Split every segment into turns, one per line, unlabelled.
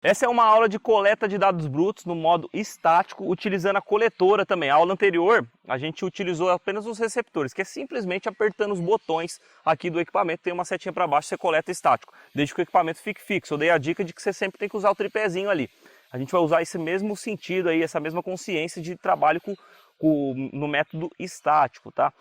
Essa é uma aula de coleta de dados brutos no modo estático, utilizando a coletora também. A aula anterior, a gente utilizou apenas os receptores, que é simplesmente apertando os botões aqui do equipamento, tem uma setinha para baixo, você coleta estático, desde que o equipamento fique fixo. Eu dei a dica de que você sempre tem que usar o tripézinho ali. A gente vai usar esse mesmo sentido aí, essa mesma consciência de trabalho no método estático, tá?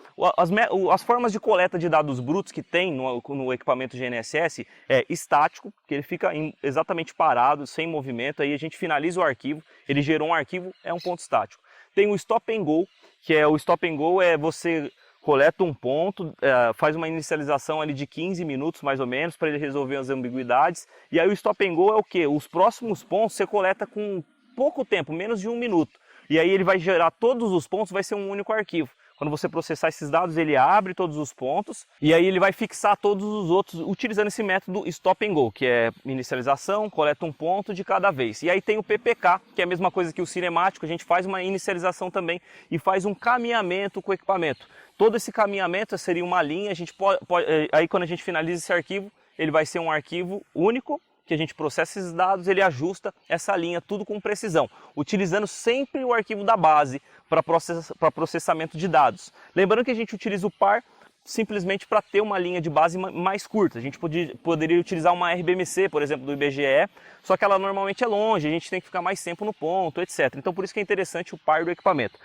As formas de coleta de dados brutos que tem no equipamento GNSS é estático, que ele fica exatamente parado, sem movimento, aí a gente finaliza o arquivo, ele gerou um arquivo, é um ponto estático. Tem o stop and go, que é o stop and go é você coleta um ponto, faz uma inicialização ali de 15 minutos mais ou menos, para ele resolver as ambiguidades, e aí o stop and go é o quê? Os próximos pontos você coleta com pouco tempo, menos de 1 minuto. E aí ele vai gerar todos os pontos, vai ser um único arquivo. Quando você processar esses dados, ele abre todos os pontos e aí ele vai fixar todos os outros utilizando esse método stop and go, que é inicialização, coleta um ponto de cada vez. E aí tem o PPK, que é a mesma coisa que o cinemático, a gente faz uma inicialização também e faz um caminhamento com o equipamento. Todo esse caminhamento seria uma linha, a gente aí quando a gente finaliza esse arquivo, ele vai ser um arquivo único, que a gente processa esses dados, ele ajusta essa linha, tudo com precisão, utilizando sempre o arquivo da base para processamento de dados. Lembrando que a gente utiliza o par simplesmente para ter uma linha de base mais curta. A gente poderia utilizar uma RBMC, por exemplo, do IBGE, só que ela normalmente é longe, a gente tem que ficar mais tempo no ponto, etc. Então por isso que é interessante o par do equipamento.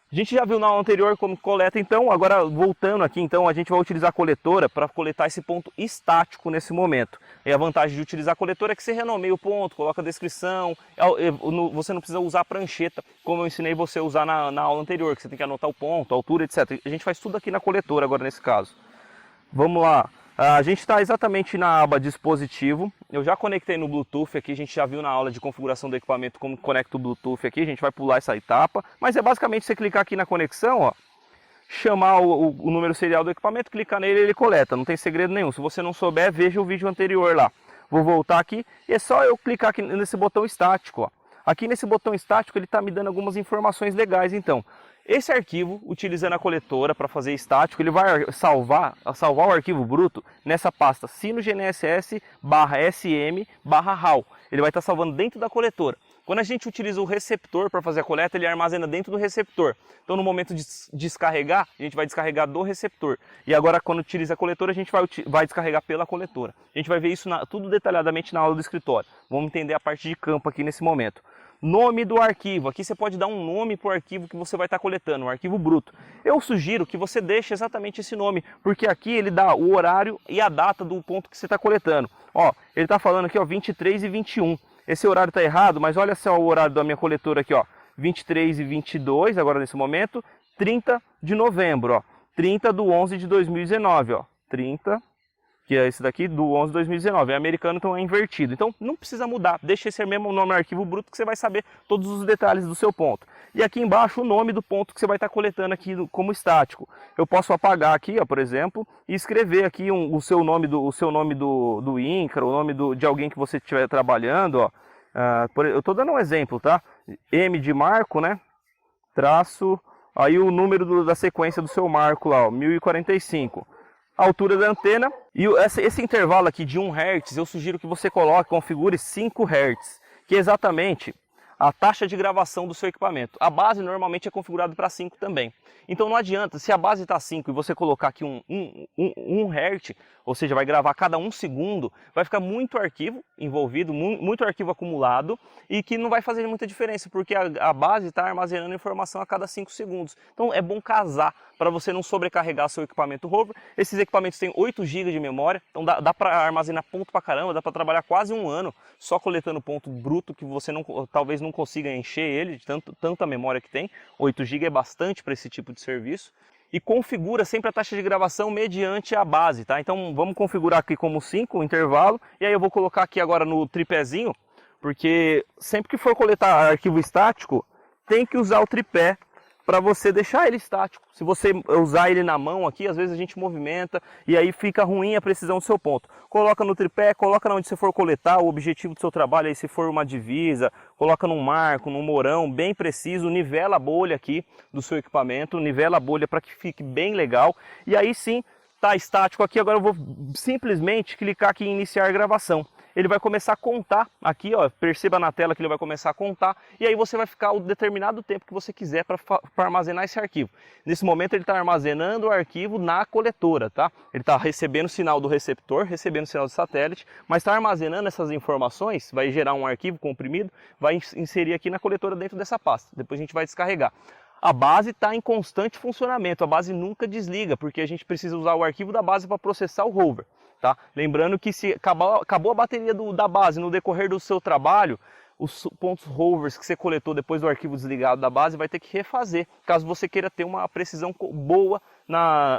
A gente já viu na aula anterior como coleta, então, agora voltando aqui, então, a gente vai utilizar a coletora para coletar esse ponto estático nesse momento. E a vantagem de utilizar a coletora é que você renomeia o ponto, coloca a descrição, você não precisa usar a prancheta, como eu ensinei você a usar na aula anterior, que você tem que anotar o ponto, a altura, etc. A gente faz tudo aqui na coletora agora nesse caso. Vamos lá. A gente está exatamente na aba dispositivo, eu já conectei no Bluetooth aqui, a gente já viu na aula de configuração do equipamento como conecta o Bluetooth aqui, a gente vai pular essa etapa, mas é basicamente você clicar aqui na conexão, ó, chamar o número serial do equipamento, clicar nele e ele coleta, não tem segredo nenhum. Se você não souber, veja o vídeo anterior lá. Vou voltar aqui e é só eu clicar aqui nesse botão estático, ó. Aqui nesse botão estático ele está me dando algumas informações legais, então. Esse arquivo, utilizando a coletora para fazer estático, ele vai salvar o arquivo bruto nessa pasta sino-gnss/sm/raw. Ele vai estar salvando dentro da coletora. Quando a gente utiliza o receptor para fazer a coleta, ele armazena dentro do receptor. Então no momento de descarregar, a gente vai descarregar do receptor. E agora quando utiliza a coletora, a gente vai descarregar pela coletora. A gente vai ver isso tudo detalhadamente na aula do escritório. Vamos entender a parte de campo aqui nesse momento. Nome do arquivo, aqui você pode dar um nome para o arquivo que você vai estar coletando, um arquivo bruto. Eu sugiro que você deixe exatamente esse nome, porque aqui ele dá o horário e a data do ponto que você está coletando. Ó, ele está falando aqui, ó, 23 e 21. Esse horário está errado, mas olha só o horário da minha coletora aqui, ó, 23 e 22, agora nesse momento, 30 de novembro, ó, 30 do 11 de 2019, ó, 30... que é esse daqui do 11 de 2019, é americano, então é invertido. Então não precisa mudar, deixa esse mesmo nome no arquivo bruto que você vai saber todos os detalhes do seu ponto. E aqui embaixo o nome do ponto que você vai estar coletando aqui como estático. Eu posso apagar aqui, ó, por exemplo, e escrever aqui o seu nome do INCRA, o nome de alguém que você estiver trabalhando, ó. Eu estou dando um exemplo, tá? M de marco, né? Traço, aí o número da sequência do seu marco lá, ó, 1045. A altura da antena e esse intervalo aqui de 1 Hz, eu sugiro que você configure 5 Hz, que é exatamente a taxa de gravação do seu equipamento. A base normalmente é configurada para 5 também. Então não adianta, se a base está 5 e você colocar aqui um Hz, ou seja, vai gravar cada 1 segundo, vai ficar muito arquivo envolvido, muito arquivo acumulado, e que não vai fazer muita diferença, porque a base está armazenando informação a cada 5 segundos. Então é bom casar, para você não sobrecarregar seu equipamento rover. Esses equipamentos têm 8 GB de memória, então dá para armazenar ponto pra caramba, dá para trabalhar quase 1 ano só coletando ponto bruto, que você talvez não consiga encher ele de tanta memória que tem. 8 GB é bastante para esse tipo de serviço. E configura sempre a taxa de gravação mediante a base, tá? Então vamos configurar aqui como 5 o intervalo, e aí eu vou colocar aqui agora no tripézinho, porque sempre que for coletar arquivo estático, tem que usar o tripé para você deixar ele estático. Se você usar ele na mão aqui, às vezes a gente movimenta e aí fica ruim a precisão do seu ponto. Coloca no tripé, coloca onde você for coletar, o objetivo do seu trabalho aí, se for uma divisa, coloca num marco, num morão, bem preciso, nivela a bolha aqui do seu equipamento, nivela a bolha para que fique bem legal. E aí sim, tá estático aqui, agora eu vou simplesmente clicar aqui em iniciar gravação. ele vai começar a contar aqui, ó, perceba na tela que ele vai começar a contar, e aí você vai ficar o determinado tempo que você quiser para armazenar esse arquivo. Nesse momento ele está armazenando o arquivo na coletora, tá? Ele está recebendo o sinal do receptor, recebendo o sinal do satélite, mas está armazenando essas informações, vai gerar um arquivo comprimido, vai inserir aqui na coletora dentro dessa pasta, depois a gente vai descarregar. A base está em constante funcionamento, a base nunca desliga, porque a gente precisa usar o arquivo da base para processar o rover. Tá? Lembrando que se acabou a bateria da base no decorrer do seu trabalho, os pontos rovers que você coletou depois do arquivo desligado da base vai ter que refazer, caso você queira ter uma precisão boa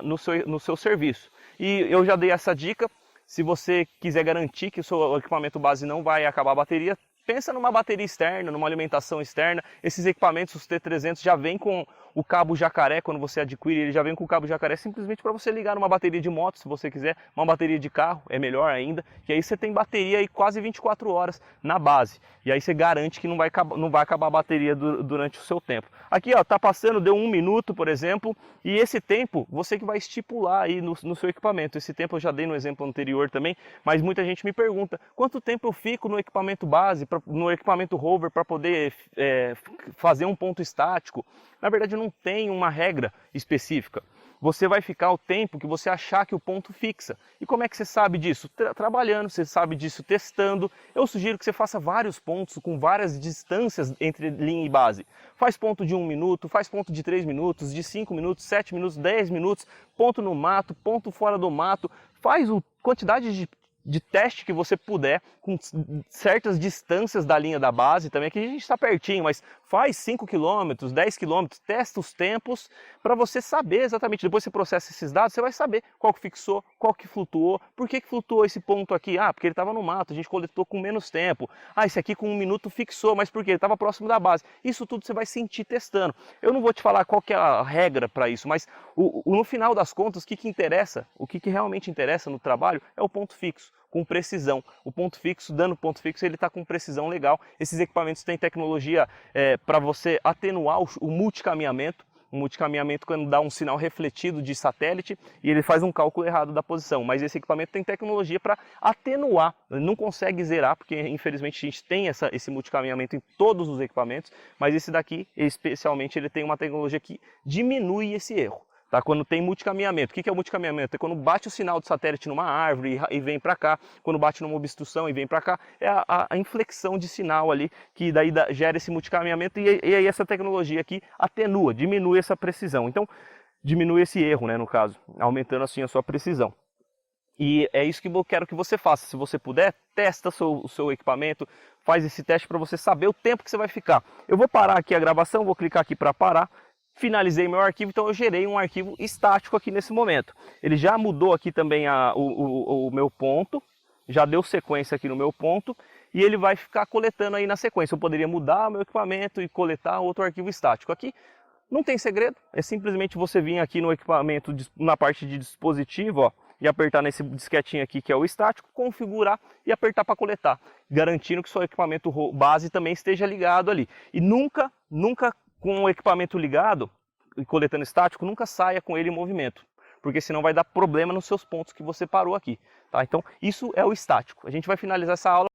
no seu serviço. E eu já dei essa dica, se você quiser garantir que o seu equipamento base não vai acabar a bateria, pensa numa bateria externa, numa alimentação externa. Esses equipamentos, os T300, já vem com o cabo jacaré, quando você adquire, ele já vem com o cabo jacaré simplesmente para você ligar numa bateria de moto, se você quiser, uma bateria de carro, é melhor ainda. E aí você tem bateria aí quase 24 horas na base. E aí você garante que não vai acabar a bateria durante o seu tempo. Aqui, ó, tá passando, deu 1 minuto, por exemplo, e esse tempo você que vai estipular aí no seu equipamento. Esse tempo eu já dei no exemplo anterior também, mas muita gente me pergunta, quanto tempo eu fico no equipamento base, no equipamento rover, para poder fazer um ponto estático? Na verdade não tem uma regra específica. Você vai ficar o tempo que você achar que o ponto fixa. E como é que você sabe disso? Trabalhando, você sabe disso testando. Eu sugiro que você faça vários pontos com várias distâncias entre linha e base. Faz ponto de 1 minuto, faz ponto de 3 minutos, de 5 minutos, 7 minutos, 10 minutos, ponto no mato, ponto fora do mato. Faz a quantidade de teste que você puder, com certas distâncias da linha da base também, aqui a gente está pertinho, mas faz 5 km, 10 km, testa os tempos para você saber exatamente, depois você processa esses dados, você vai saber qual que fixou, qual que flutuou, por que flutuou esse ponto aqui? Ah, porque ele estava no mato, a gente coletou com menos tempo. Ah, esse aqui com 1 minuto fixou, mas por quê? Ele estava próximo da base. Isso tudo você vai sentir testando. Eu não vou te falar qual que é a regra para isso, mas no final das contas, o que interessa, o que realmente interessa no trabalho é o ponto fixo, com precisão. O ponto fixo, dando ponto fixo, ele está com precisão legal. Esses equipamentos têm tecnologia para você atenuar o multicaminhamento. O multicaminhamento quando dá um sinal refletido de satélite e ele faz um cálculo errado da posição. Mas esse equipamento tem tecnologia para atenuar. Ele não consegue zerar, porque infelizmente a gente tem esse multicaminhamento em todos os equipamentos. Mas esse daqui, especialmente, ele tem uma tecnologia que diminui esse erro. Tá? Quando tem multicaminhamento. O que é o multicaminhamento? É quando bate o sinal do satélite numa árvore e vem para cá, quando bate numa obstrução e vem para cá, é a inflexão de sinal ali, que daí gera esse multicaminhamento e aí essa tecnologia aqui atenua, diminui essa precisão. Então, diminui esse erro, né, no caso, aumentando assim a sua precisão. E é isso que eu quero que você faça. Se você puder, testa o seu equipamento, faz esse teste para você saber o tempo que você vai ficar. Eu vou parar aqui a gravação, vou clicar aqui para parar. Finalizei meu arquivo, então eu gerei um arquivo estático aqui nesse momento. Ele já mudou aqui também o meu ponto, já deu sequência aqui no meu ponto, e ele vai ficar coletando aí na sequência. Eu poderia mudar meu equipamento e coletar outro arquivo estático. Aqui não tem segredo, é simplesmente você vir aqui no equipamento, na parte de dispositivo, ó, e apertar nesse disquetinho aqui que é o estático, configurar e apertar para coletar, garantindo que seu equipamento base também esteja ligado ali. E nunca com o equipamento ligado e coletando estático, nunca saia com ele em movimento, porque senão vai dar problema nos seus pontos que você parou aqui. Tá? Então isso é o estático. A gente vai finalizar essa aula